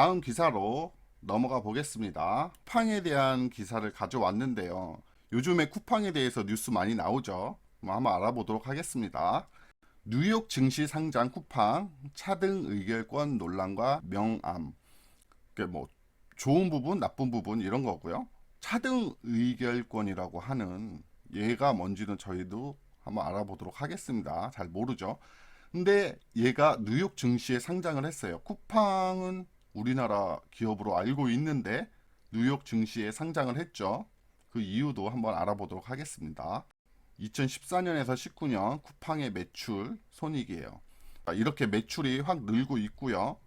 다음 기사로 넘어가 보겠습니다. 쿠팡에 대한 기사를 가져왔는데요. 요즘에 쿠팡에 대해서 뉴스 많이 나오죠. 한번 알아보도록 하겠습니다. 뉴욕 증시 상장 쿠팡 차등 의결권 논란과 명암. 뭐 좋은 부분, 나쁜 부분 이런 거고요. 차등 의결권이라고 하는 얘가 뭔지는 저희도 한번 알아보도록 하겠습니다. 잘 모르죠. 근데 얘가 뉴욕 증시에 상장을 했어요. 쿠팡은 우리나라 기업으로 알고 있는데 뉴욕 증시에 상장을 했죠. 그 이유도 한번 알아보도록 하겠습니다. 2014년에서 19년 쿠팡의 매출 손익이에요. 이렇게 매출이 확 늘고 있고요.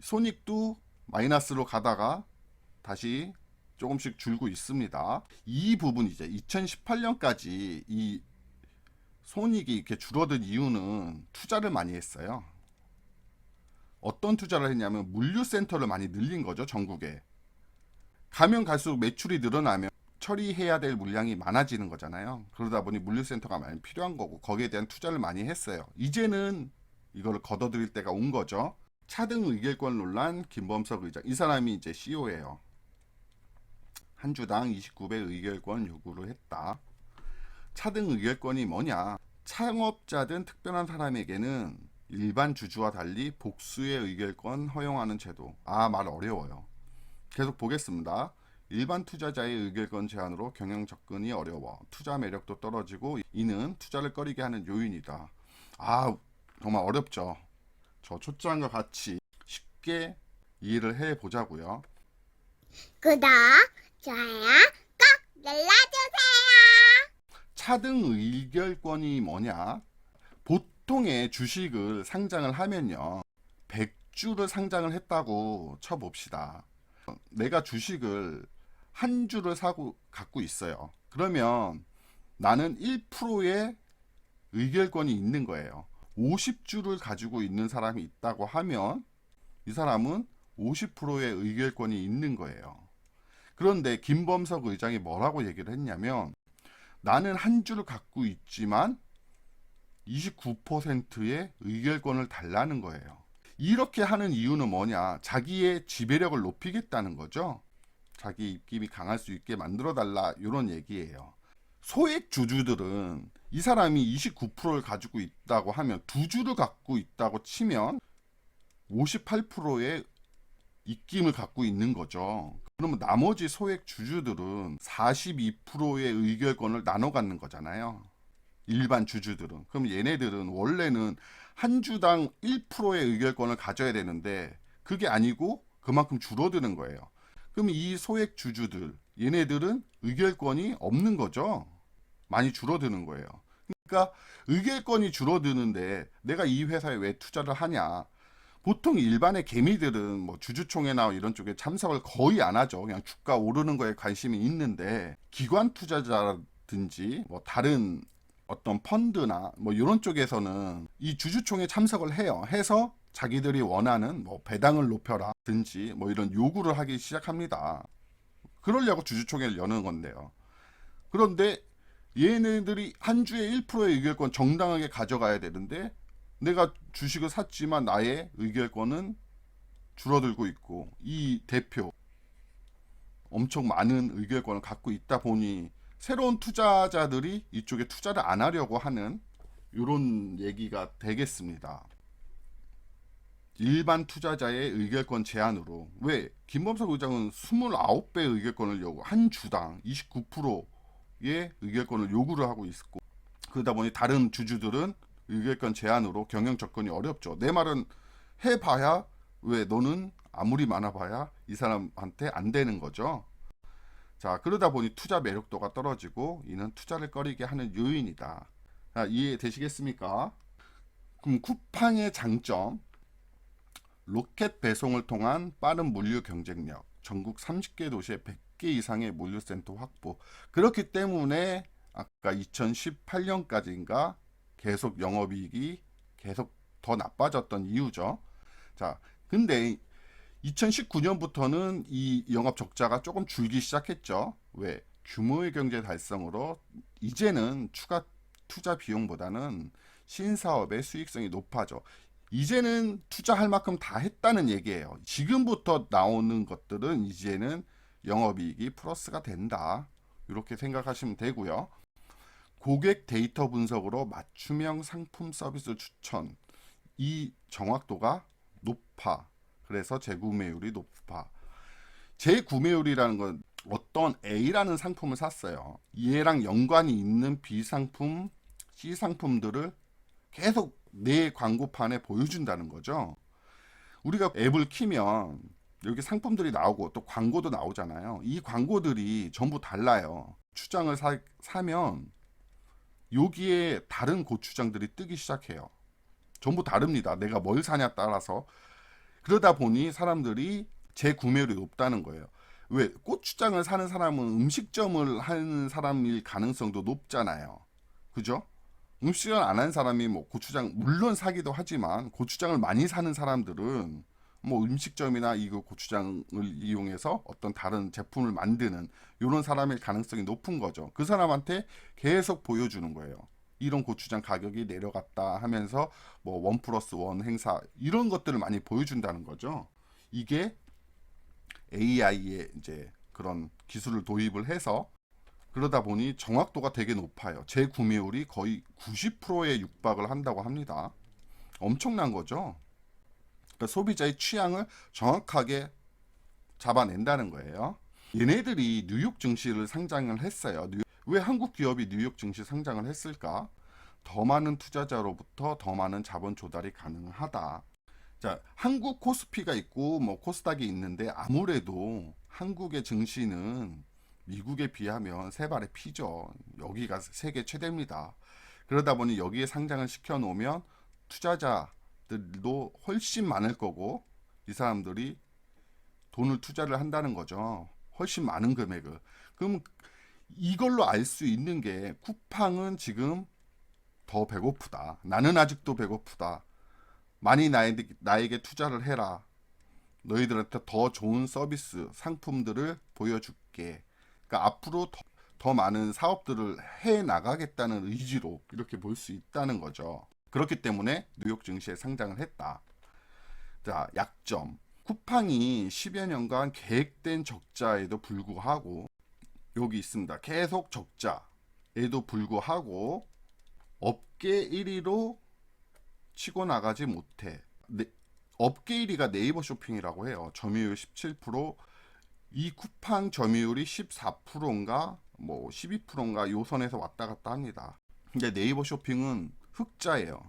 손익도 마이너스로 가다가 다시 조금씩 줄고 있습니다. 이 부분 이제 2018년까지 이 손익이 이렇게 줄어든 이유는 투자를 많이 했어요. 어떤 투자를 했냐면 물류센터를 많이 늘린 거죠, 전국에. 가면 갈수록 매출이 늘어나면 처리해야 될 물량이 많아지는 거잖아요. 그러다 보니 물류센터가 많이 필요한 거고 거기에 대한 투자를 많이 했어요. 이제는 이거를 걷어들일 때가 온 거죠. 차등 의결권 논란 김범석 의장. 이 사람이 이제 CEO예요. 한 주당 29배 의결권 요구를 했다. 차등 의결권이 뭐냐? 창업자든 특별한 사람에게는 일반 주주와 달리 복수의 의결권 허용하는 제도. 말 어려워요. 계속 보겠습니다. 일반 투자자의 의결권 제한으로 경영 접근이 어려워 투자 매력도 떨어지고 이는 투자를 꺼리게 하는 요인이다. 정말 어렵죠. 저 초점과 같이 쉽게 이해를 해 보자고요. 구독, 좋아요 꼭 눌러주세요. 차등 의결권이 뭐냐? 보통의 주식을 상장을 하면요. 100주를 상장을 했다고 쳐봅시다. 내가 주식을 한 주를 갖고 있어요. 그러면 나는 1%의 의결권이 있는 거예요. 50주를 가지고 있는 사람이 있다고 하면 이 사람은 50%의 의결권이 있는 거예요. 그런데 김범석 의장이 뭐라고 얘기를 했냐면 나는 한 주를 갖고 있지만 29%의 의결권을 달라는 거예요. 이렇게 하는 이유는 뭐냐? 자기의 지배력을 높이겠다는 거죠. 자기 입김이 강할 수 있게 만들어 달라 이런 얘기예요. 소액 주주들은 이 사람이 29%를 가지고 있다고 하면 두 주를 갖고 있다고 치면 58%의 입김을 갖고 있는 거죠. 그러면 나머지 소액 주주들은 42%의 의결권을 나눠 갖는 거잖아요. 일반 주주들은. 그럼 얘네들은 원래는 한 주당 1%의 의결권을 가져야 되는데 그게 아니고 그만큼 줄어드는 거예요. 그럼 이 소액 주주들, 얘네들은 의결권이 없는 거죠. 많이 줄어드는 거예요. 그러니까 의결권이 줄어드는데 내가 이 회사에 왜 투자를 하냐? 보통 일반의 개미들은 뭐 주주총회나 이런 쪽에 참석을 거의 안 하죠. 그냥 주가 오르는 거에 관심이 있는데 기관 투자자라든지 뭐 다른 어떤 펀드나 뭐 이런 쪽에서는 이 주주총회 참석을 해요. 해서 자기들이 원하는 뭐 배당을 높여라든지 뭐 이런 요구를 하기 시작합니다. 그러려고 주주총회를 여는 건데요. 그런데 얘네들이 한 주에 1%의 의결권 정당하게 가져가야 되는데 내가 주식을 샀지만 나의 의결권은 줄어들고 있고 이 대표 엄청 많은 의결권을 갖고 있다 보니 새로운 투자자들이 이쪽에 투자를 안 하려고 하는 이런 얘기가 되겠습니다. 일반 투자자의 의결권 제한으로 왜 김범석 의장은 29배 의결권을 요구 한 주당 29%의 의결권을 요구를 하고 있고 그러다 보니 다른 주주들은 의결권 제한으로 경영 접근이 어렵죠. 내 말은 해봐야 왜 너는 아무리 많아봐야 이 사람한테 안 되는 거죠. 자, 그러다 보니 투자 매력도가 떨어지고 이는 투자를 꺼리게 하는 요인이다. 자, 이해되시겠습니까? 그럼 쿠팡의 장점 로켓 배송을 통한 빠른 물류 경쟁력 전국 30개 도시에 100개 이상의 물류센터 확보 그렇기 때문에 아까 2018년까지인가 계속 영업이익이 계속 더 나빠졌던 이유죠. 자, 근데 2019년부터는 이 영업 적자가 조금 줄기 시작했죠. 왜? 규모의 경제 달성으로 이제는 추가 투자 비용보다는 신사업의 수익성이 높아져. 이제는 투자할 만큼 다 했다는 얘기예요. 지금부터 나오는 것들은 이제는 영업이익이 플러스가 된다. 이렇게 생각하시면 되고요. 고객 데이터 분석으로 맞춤형 상품 서비스 추천. 이 정확도가 높아. 그래서 재구매율이 높아. 재구매율이라는 건 어떤 A라는 상품을 샀어요. 얘랑 연관이 있는 B 상품, C 상품들을 계속 내 광고판에 보여준다는 거죠. 우리가 앱을 키면 여기 상품들이 나오고 또 광고도 나오잖아요. 이 광고들이 전부 달라요. 고추장을 사면 여기에 다른 고추장들이 뜨기 시작해요. 전부 다릅니다. 내가 뭘 사냐 따라서. 그러다 보니 사람들이 재구매율이 높다는 거예요. 왜? 고추장을 사는 사람은 음식점을 하는 사람일 가능성도 높잖아요. 그죠? 음식을 안 하는 사람이 뭐 고추장 물론 사기도 하지만 고추장을 많이 사는 사람들은 뭐 음식점이나 이거 고추장을 이용해서 어떤 다른 제품을 만드는 이런 사람일 가능성이 높은 거죠. 그 사람한테 계속 보여주는 거예요. 이런 고추장 가격이 내려갔다 하면서 뭐 1+1 행사 이런 것들을 많이 보여준다는 거죠. 이게 AI의 이제 그런 기술을 도입을 해서 그러다 보니 정확도가 되게 높아요. 재구매율이 거의 90%에 육박을 한다고 합니다. 엄청난 거죠. 그러니까 소비자의 취향을 정확하게 잡아낸다는 거예요. 얘네들이 뉴욕 증시를 상장을 했어요. 왜 한국 기업이 뉴욕 증시 상장을 했을까? 더 많은 투자자로부터 더 많은 자본 조달이 가능하다. 자, 한국 코스피가 있고 뭐 코스닥이 있는데 아무래도 한국의 증시는 미국에 비하면 세 발의 피죠. 여기가 세계 최대입니다. 그러다 보니 여기에 상장을 시켜 놓으면 투자자들도 훨씬 많을 거고 이 사람들이 돈을 투자를 한다는 거죠. 훨씬 많은 금액을. 그럼 이걸로 알 수 있는 게 쿠팡은 지금 더 배고프다. 나는 아직도 배고프다. 많이 나에게 투자를 해라. 너희들한테 더 좋은 서비스, 상품들을 보여줄게. 그러니까 앞으로 더 많은 사업들을 해 나가겠다는 의지로 이렇게 볼 수 있다는 거죠. 그렇기 때문에 뉴욕 증시에 상장을 했다. 자, 약점. 쿠팡이 10여 년간 계획된 적자에도 불구하고 여기 있습니다. 계속 적자에도 불구하고 업계 1위로 치고 나가지 못해. 업계 1위가 네이버 쇼핑이라고 해요. 점유율 17%, 이 쿠팡 점유율이 14%인가 뭐 12%인가 요 선에서 왔다 갔다 합니다. 근데 네이버 쇼핑은 흑자예요.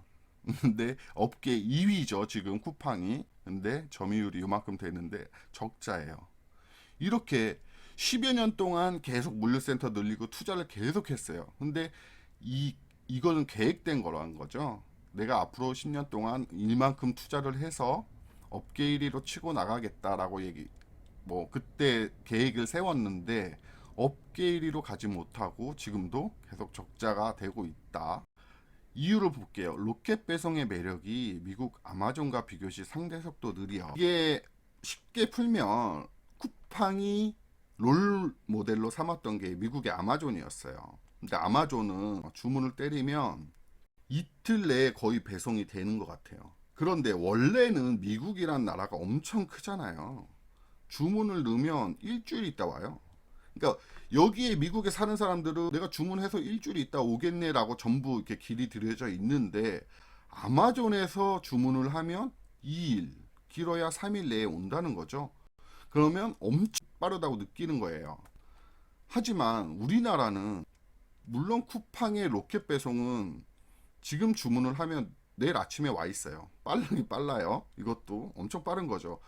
근데 업계 2위죠. 지금 쿠팡이. 근데 점유율이 요만큼 되는데 적자예요. 이렇게 10여 년 동안 계속 물류센터 늘리고 투자를 계속 했어요. 근데 이거는 계획된 거라는 거죠. 내가 앞으로 10년 동안 이만큼 투자를 해서 업계 1위로 치고 나가겠다라고 뭐 그때 계획을 세웠는데 업계 1위로 가지 못하고 지금도 계속 적자가 되고 있다. 이유를 볼게요. 로켓 배송의 매력이 미국 아마존과 비교시 상대 속도 느려. 이게 쉽게 풀면 쿠팡이 롤 모델로 삼았던 게 미국의 아마존이었어요. 근데 아마존은 주문을 때리면 이틀 내에 거의 배송이 되는 것 같아요. 그런데 원래는 미국이란 나라가 엄청 크잖아요. 주문을 넣으면 일주일 있다 와요. 그러니까 여기에 미국에 사는 사람들은 내가 주문해서 일주일 있다 오겠네라고 전부 이렇게 길이 들여져 있는데 아마존에서 주문을 하면 2일, 길어야 3일 내에 온다는 거죠. 그러면 엄청 빠르다고 느끼는 거예요. 하지만 우리나라는 물론 쿠팡의 로켓 배송은 지금 주문을 하면 내일 아침에 와 있어요. 빠르긴 빨라요. 이것도 엄청 빠른 거죠.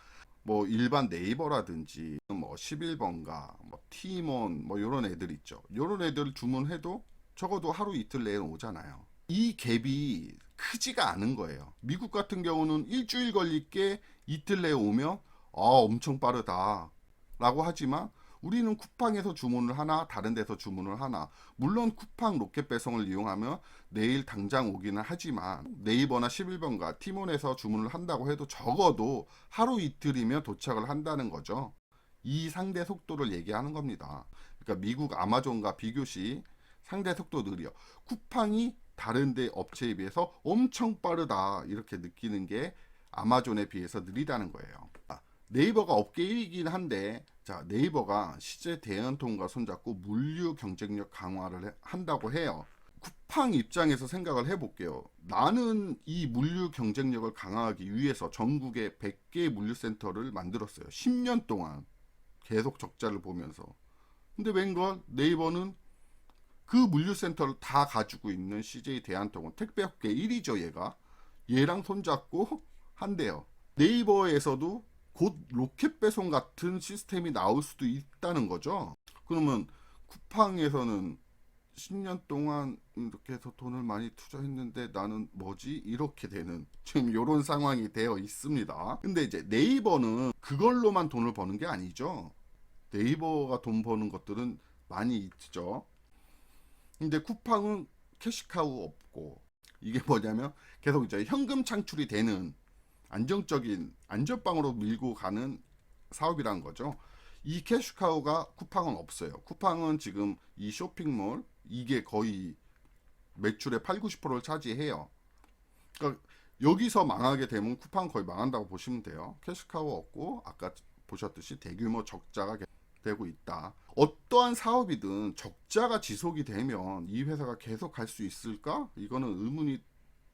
뭐 일반 네이버라든지 뭐 11번가, 뭐 티몬 뭐 이런 애들 있죠. 이런 애들 주문해도 적어도 하루 이틀 내에 오잖아요. 이 갭이 크지가 않은 거예요. 미국 같은 경우는 일주일 걸릴 게 이틀 내에 오면 엄청 빠르다 라고 하지만 우리는 쿠팡에서 주문을 하나 다른 데서 주문을 하나 물론 쿠팡 로켓 배송을 이용하면 내일 당장 오기는 하지만 네이버나 11번가 티몬에서 주문을 한다고 해도 적어도 하루 이틀이면 도착을 한다는 거죠. 이 상대 속도를 얘기하는 겁니다. 그러니까 미국 아마존과 비교시 상대 속도 느려. 쿠팡이 다른 데 업체에 비해서 엄청 빠르다 이렇게 느끼는 게 아마존에 비해서 느리다는 거예요. 네이버가 업계 1위이긴 한데, 자, 네이버가 실제 대연통과 손잡고 물류 경쟁력 강화를 한다고 해요. 쿠팡 입장에서 생각을 해볼게요. 나는 이 물류 경쟁력을 강화하기 위해서 전국에 100개의 물류센터를 만들었어요. 10년 동안 계속 적자를 보면서. 근데 웬걸 네이버는 그 물류센터를 다 가지고 있는 CJ 대한통운 택배업계 1위죠. 얘랑 손잡고 한대요. 네이버에서도 곧 로켓 배송 같은 시스템이 나올 수도 있다는 거죠. 그러면 쿠팡에서는 10년 동안 이렇게 해서 돈을 많이 투자했는데 나는 뭐지? 이렇게 되는 지금 이런 상황이 되어 있습니다. 근데 이제 네이버는 그걸로만 돈을 버는 게 아니죠. 네이버가 돈 버는 것들은 많이 있죠. 근데 쿠팡은 캐시카우 없고, 이게 뭐냐면 계속 이제 현금 창출이 되는 안정적인 안전빵으로 밀고 가는 사업이란 거죠. 이 캐시카우가 쿠팡은 없어요. 쿠팡은 지금 이 쇼핑몰 이게 거의 매출의 8, 90%를 차지해요. 그러니까 여기서 망하게 되면 쿠팡 거의 망한다고 보시면 돼요. 캐시카우 없고 아까 보셨듯이 대규모 적자가 되고 있다. 어떠한 사업이든 적자가 지속이 되면 이 회사가 계속 갈 수 있을까? 이거는 의문이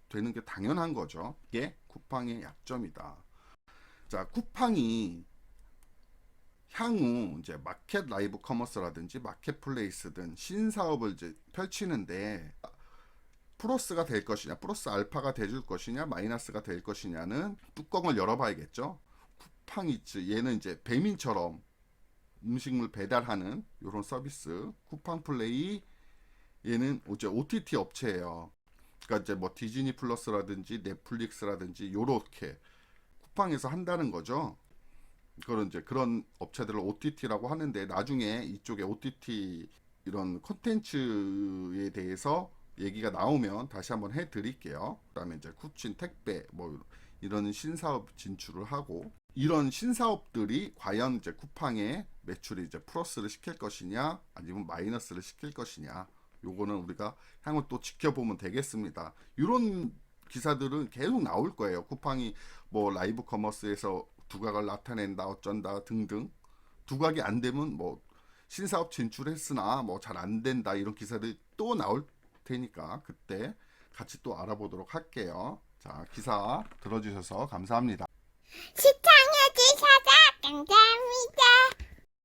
되는 게 당연한 거죠. 이게 쿠팡의 약점이다. 자, 쿠팡이 향후 이제 마켓 라이브 커머스라든지 마켓플레이스든 신사업을 이제 펼치는데 플러스가 될 것이냐, 플러스 알파가 돼줄 것이냐, 마이너스가 될 것이냐는 뚜껑을 열어봐야겠죠. 쿠팡이츠 얘는 이제 배민처럼 음식물 배달하는 이런 서비스. 쿠팡플레이 얘는 이제 OTT 업체예요. 그러니까 이제 뭐 디즈니 플러스라든지 넷플릭스라든지 요렇게 쿠팡에서 한다는 거죠. 그런 이제 그런 업체들을 OTT라고 하는데, 나중에 이쪽에 OTT 이런 콘텐츠에 대해서 얘기가 나오면 다시 한번 해드릴게요. 그다음에 이제 쿠친 택배 뭐 이런 신사업 진출을 하고, 이런 신사업들이 과연 이제 쿠팡의 매출이 이제 플러스를 시킬 것이냐 아니면 마이너스를 시킬 것이냐, 요거는 우리가 향후 또 지켜보면 되겠습니다. 이런 기사들은 계속 나올 거예요. 쿠팡이 뭐 라이브 커머스에서 두각을 나타낸다 어쩐다 등등. 두각이 안 되면 뭐 신사업 진출했으나 뭐 잘 안 된다 이런 기사들이 또 나올 테니까 그때 같이 또 알아보도록 할게요. 자, 기사 들어주셔서 감사합니다. 시청해주셔서 감사합니다.